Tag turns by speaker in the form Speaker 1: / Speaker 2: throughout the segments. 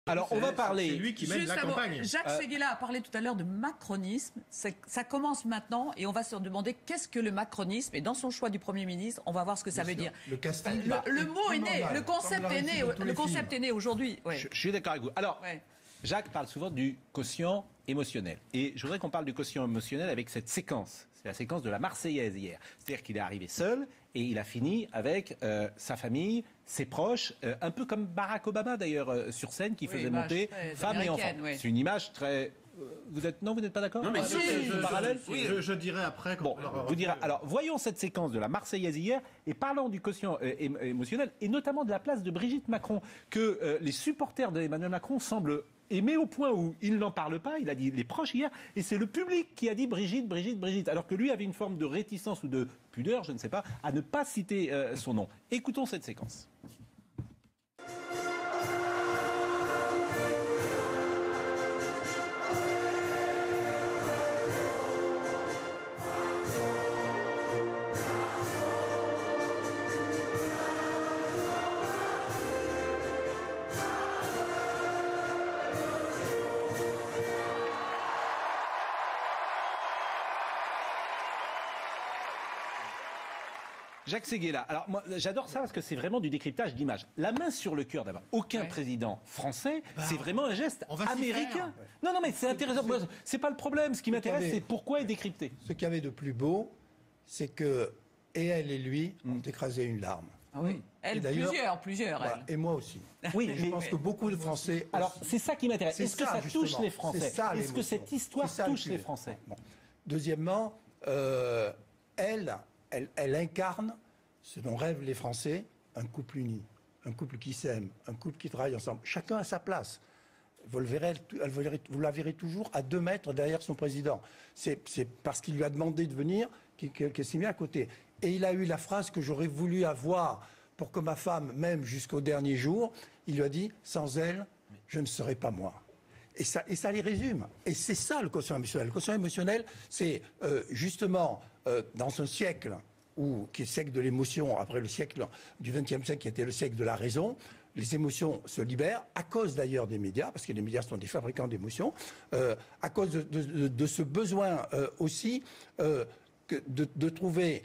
Speaker 1: Alors, on va parler...
Speaker 2: C'est lui qui mène la campagne.
Speaker 3: Jacques Séguéla a parlé tout à l'heure de macronisme. Ça commence maintenant et on va se demander qu'est-ce que le macronisme. Et dans son choix du Premier ministre, on va voir ce que ça veut dire.
Speaker 2: Le casting.
Speaker 3: Le mot est né, le concept est né aujourd'hui. Ouais.
Speaker 1: Je suis d'accord avec vous. Alors, Jacques parle souvent du quotient émotionnel. Et je voudrais qu'on parle du quotient émotionnel avec cette séquence. C'est la séquence de la Marseillaise hier. C'est-à-dire qu'il est arrivé seul et il a fini avec sa famille, ses proches, un peu comme Barack Obama d'ailleurs sur scène qui faisait monter femmes et enfants. Oui. C'est une image très... vous n'êtes pas d'accord?
Speaker 2: Non, mais je dirais après.
Speaker 1: Bon, vous direz. Alors, voyons cette séquence de la Marseillaise hier et parlons du quotient émotionnel et notamment de la place de Brigitte Macron que les supporters d'Emmanuel Macron semblent aimer au point où il n'en parle pas. Il a dit les proches hier et c'est le public qui a dit Brigitte, Brigitte, Brigitte. Alors que lui avait une forme de réticence ou de pudeur, je ne sais pas, à ne pas citer son nom. Écoutons cette séquence. Jacques Séguéla. Alors moi j'adore ça parce que c'est vraiment du décryptage d'images. La main sur le cœur d'abord. Aucun président français, c'est vraiment un geste américain. Non mais c'est intéressant. Moi, c'est pas le problème. Ce qui m'intéresse, c'est pourquoi est décrypté.
Speaker 4: Ce qu'il y avait de plus beau, c'est que et elle et lui ont écrasé une larme.
Speaker 3: Ah oui. Elle, plusieurs.
Speaker 4: Voilà, et moi aussi.
Speaker 1: Oui,
Speaker 4: je pense que beaucoup de Français.
Speaker 1: Alors c'est ça qui m'intéresse. Est-ce que ça touche les Français? Est-ce que cette histoire touche les Français?
Speaker 4: Deuxièmement, elle incarne ce dont rêvent les Français, un couple uni, un couple qui s'aime, un couple qui travaille ensemble. Chacun à sa place. Vous la verrez toujours à 2 mètres derrière son président. C'est parce qu'il lui a demandé de venir qu'elle s'est mise à côté. Et il a eu la phrase que j'aurais voulu avoir pour que ma femme m'aime jusqu'au dernier jour. Il lui a dit « Sans elle, je ne serais pas moi ». Et ça les résume. Et c'est ça le quotient émotionnel. Le quotient émotionnel, c'est justement dans un siècle qui est le siècle de l'émotion, après le siècle du XXe siècle qui était le siècle de la raison, les émotions se libèrent, à cause d'ailleurs des médias, parce que les médias sont des fabricants d'émotions, à cause de ce besoin aussi de trouver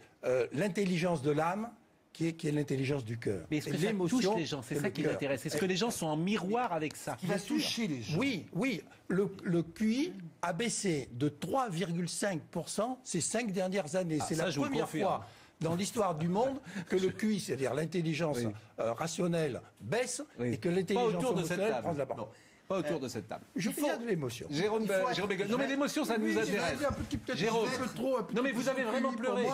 Speaker 4: l'intelligence de l'âme, qui est l'intelligence du cœur.
Speaker 1: Mais est-ce que ça touche les gens? C'est ça qui m'intéresse. Est-ce que les gens sont en miroir avec ça?
Speaker 4: Il va toucher les gens. Oui. Le QI a baissé de 3,5% ces 5 dernières années. C'est la première fois dans l'histoire du monde que le QI, c'est-à-dire l'intelligence rationnelle, baisse et que l'intelligence émotionnelle prend de la part.
Speaker 1: Pas autour de cette table.
Speaker 4: Il y a de l'émotion.
Speaker 1: Jérôme Bégueule. Non mais l'émotion, ça nous intéresse. Jérôme. Non mais vous avez vraiment pleuré.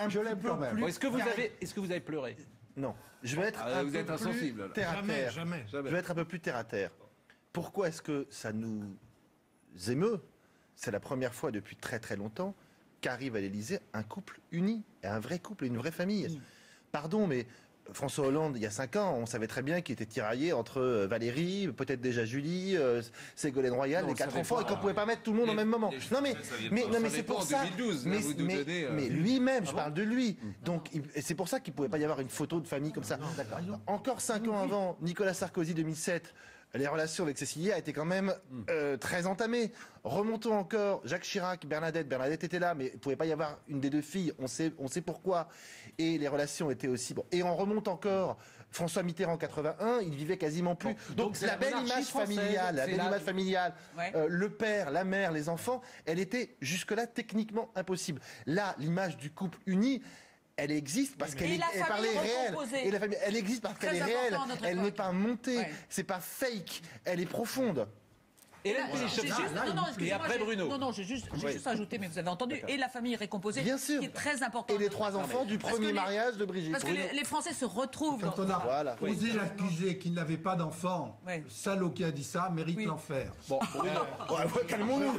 Speaker 4: Je l'aime quand même.
Speaker 1: Est-ce que vous avez pleuré?
Speaker 5: Non. Je vais être un peu plus terre à terre.
Speaker 2: Jamais.
Speaker 5: Je vais être un peu plus terre à terre. Pourquoi est-ce que ça nous émeut? C'est la première fois depuis très très longtemps qu'arrive à l'Élysée un couple uni, un vrai couple, une vraie famille. Pardon, mais François Hollande, il y a 5 ans, on savait très bien qu'il était tiraillé entre Valérie, peut-être déjà Julie, Ségolène Royal, les 4 enfants, et qu'on ne pouvait pas mettre tout le monde en même moment. Non mais c'est pour ça. Mais lui-même, je parle de lui. Donc c'est pour ça qu'il ne pouvait pas y avoir une photo de famille comme ça. Encore 5 ans avant, Nicolas Sarkozy 2007. Les relations avec Cécilia étaient quand même très entamées. Remontons encore, Jacques Chirac, Bernadette était là, mais il ne pouvait pas y avoir une des 2 filles, on sait pourquoi. Et les relations étaient aussi... Bon. Et on remonte encore, François Mitterrand 81, il vivait quasiment plus. Donc la belle image familiale, le père, la mère, les enfants, elle était jusque-là techniquement impossible. Là, l'image du couple uni... Elle existe parce qu'elle est réelle. Et la famille, elle existe parce qu'elle est réelle. Elle n'est pas montée. C'est pas fake. Elle est profonde.
Speaker 1: Et après Bruno.
Speaker 3: Non, j'ai juste ajouté, mais vous avez entendu. Et la famille récomposée,
Speaker 5: bien sûr,
Speaker 3: qui est très important.
Speaker 5: Et les 3 enfants du premier mariage de Brigitte.
Speaker 3: Parce que les Français se retrouvent.
Speaker 4: Quand on a osé l'accuser qu'il n'avait pas d'enfant, le salaud qui a dit ça mérite l'enfer.
Speaker 5: Bon, calmons-nous.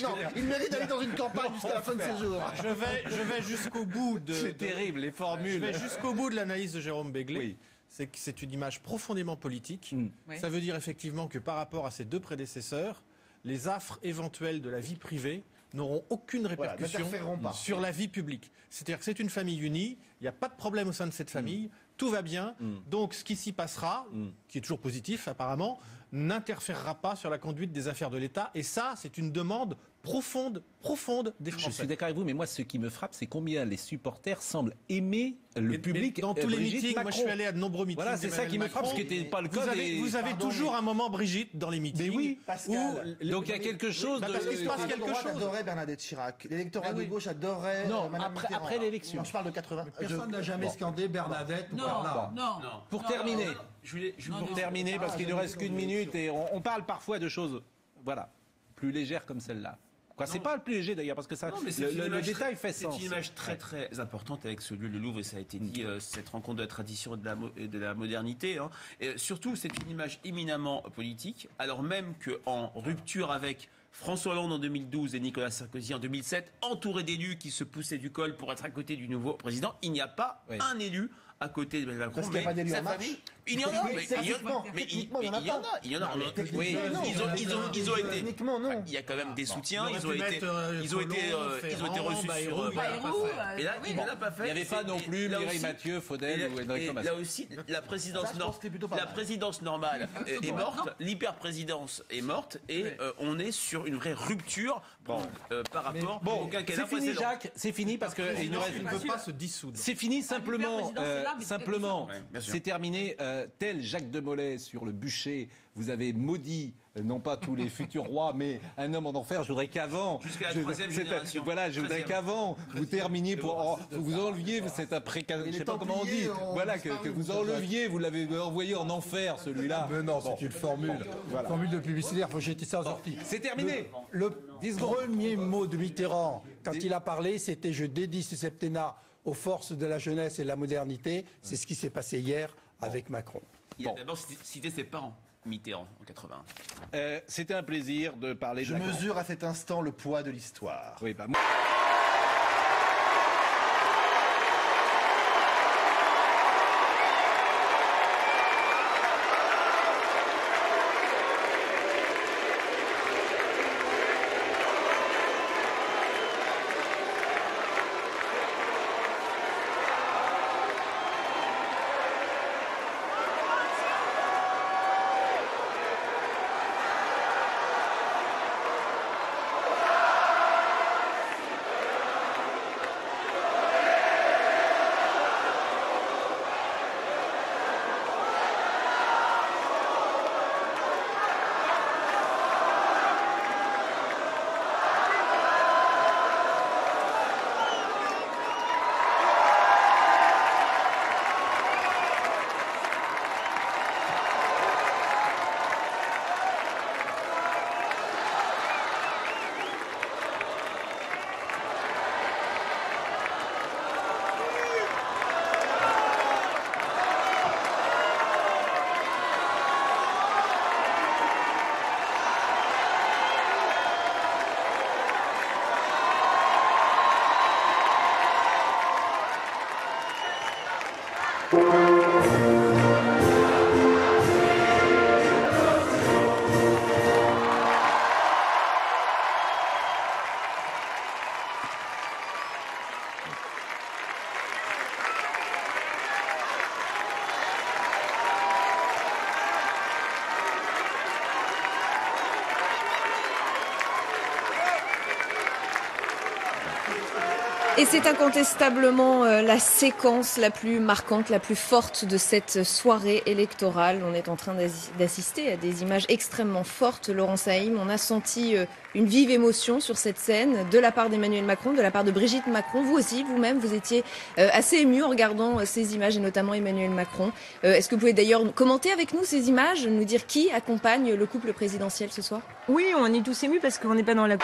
Speaker 5: Non, il mérite d'aller dans une campagne jusqu'à la fin de ses jours.
Speaker 2: Je vais jusqu'au bout de...
Speaker 1: C'est terrible, les formules.
Speaker 2: Je vais jusqu'au bout de l'analyse de Jérôme Béglé. Oui. C'est que c'est une image profondément politique. Ça veut dire effectivement que par rapport à ses 2 prédécesseurs, les affres éventuelles de la vie privée n'auront aucune répercussion sur la vie publique. C'est-à-dire que c'est une famille unie, il n'y a pas de problème au sein de cette famille, tout va bien. Donc ce qui s'y passera, qui est toujours positif apparemment, n'interférera pas sur la conduite des affaires de l'État. Et ça, c'est une demande profonde des Français.
Speaker 1: Je suis d'accord avec vous, mais moi, ce qui me frappe, c'est combien les supporters semblent aimer le public.
Speaker 2: Dans tous les
Speaker 1: Brigitte
Speaker 2: meetings,
Speaker 1: Macron.
Speaker 2: moi je suis allé à de nombreux meetings.
Speaker 1: Voilà, c'est ça qui me frappe, ce qui n'était pas le cas.
Speaker 2: Vous avez toujours un moment, Brigitte, dans les meetings.
Speaker 1: Mais oui,
Speaker 5: Pascal.
Speaker 1: donc il y a quelque chose
Speaker 2: parce qu'il se passe quelque chose.
Speaker 5: Adorait Bernadette Chirac. L'électorat de gauche adorait Madame Mitterrand.
Speaker 1: après l'élection.
Speaker 5: Non, je parle de 80.
Speaker 4: Personne n'a jamais scandé Bernadette ou
Speaker 3: Non,
Speaker 4: par là.
Speaker 3: non.
Speaker 1: Pour terminer, pour terminer, parce qu'il ne reste qu'une minute et on parle parfois de choses, voilà, plus légères comme celle-là. C'est pas le plus léger d'ailleurs, parce que ça, le détail fait sens.
Speaker 6: C'est une image très très importante avec ce lieu, le Louvre, et ça a été dit, cette rencontre de la tradition et de la modernité. Hein. Et surtout, c'est une image éminemment politique, alors même qu'en rupture avec François Hollande en 2012 et Nicolas Sarkozy en 2007, entouré d'élus qui se poussaient du col pour être à côté du nouveau président, il n'y a pas un élu à côté de Macron.
Speaker 5: Parce qu'il n'y a pas d'élus en marche.
Speaker 6: Il y en a, il y en a. Oui, ils ont été.
Speaker 5: Techniquement, non.
Speaker 6: Il y a quand même des soutiens. Ils ont été reçus sur. Et là, il n'a pas fait.
Speaker 1: Il n'y avait pas non plus Mireille Mathieu, Faudel ou Enrico Thomas.
Speaker 6: Là aussi, la présidence normale est morte, l'hyperprésidence est morte, et on est sur une vraie rupture par rapport au quinquennat
Speaker 1: C'est fini,
Speaker 6: précédent.
Speaker 1: Jacques. C'est fini parce que il nous reste.
Speaker 2: Il ne peut pas se dissoudre.
Speaker 1: C'est fini simplement. Simplement,
Speaker 6: Ouais, bien sûr.
Speaker 1: c'est terminé. Tel Jacques de Molay sur le bûcher, vous avez maudit non pas tous les futurs rois, mais un homme en enfer. Je voudrais qu'avant,
Speaker 6: Jusqu'à la troisième génération.
Speaker 1: Voilà, je voudrais qu'avant vous terminiez vous enleviez cet après, je sais pas comment on dit. Voilà, que vous enleviez, vous l'avez envoyé en enfer celui-là.
Speaker 4: Mais non, c'est une formule.
Speaker 1: Voilà.
Speaker 4: Formule de publicitaire, faut jeter ça en sortie.
Speaker 1: C'est terminé.
Speaker 4: Le premier mot de Mitterrand, quand il a parlé, c'était « Je dédie ce septennat aux forces de la jeunesse et de la modernité ». C'est ce qui s'est passé hier avec Macron.
Speaker 6: Il a d'abord cité ses parents, Mitterrand, en 81.
Speaker 1: C'était un plaisir de parler
Speaker 5: Je
Speaker 1: de
Speaker 5: mesure à cet instant le poids de l'histoire.
Speaker 1: Oui, bah, moi...
Speaker 7: Et c'est incontestablement la séquence la plus marquante, la plus forte de cette soirée électorale. On est en train d'assister à des images extrêmement fortes. Laurent Saïm, on a senti une vive émotion sur cette scène de la part d'Emmanuel Macron, de la part de Brigitte Macron. Vous aussi, vous-même, vous étiez assez ému en regardant ces images, et notamment Emmanuel Macron. Est-ce que vous pouvez d'ailleurs commenter avec nous ces images, nous dire qui accompagne le couple présidentiel ce soir?
Speaker 8: Oui, on est tous émus parce qu'on n'est pas dans la...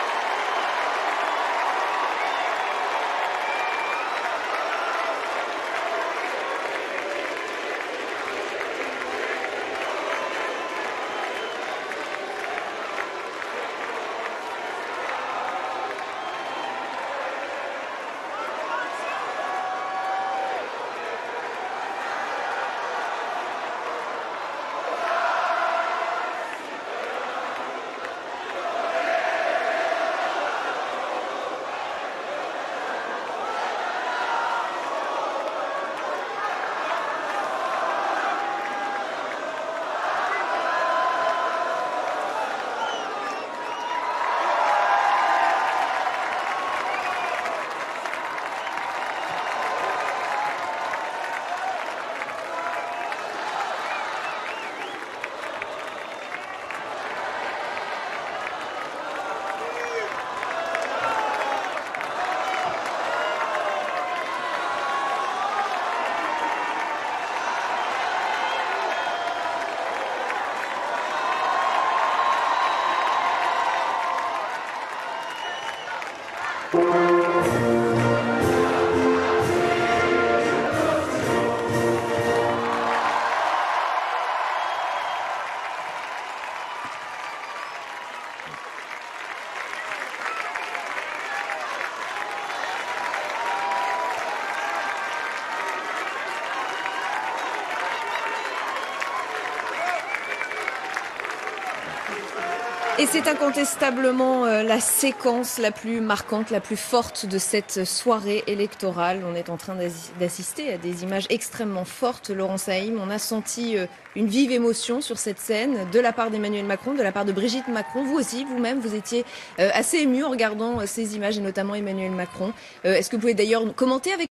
Speaker 7: Et c'est incontestablement la séquence la plus marquante, la plus forte de cette soirée électorale. On est en train d'assister à des images extrêmement fortes. Laurent Saïm, on a senti une vive émotion sur cette scène de la part d'Emmanuel Macron, de la part de Brigitte Macron. Vous aussi, vous-même, vous étiez assez ému en regardant ces images et notamment Emmanuel Macron. Est-ce que vous pouvez d'ailleurs commenter avec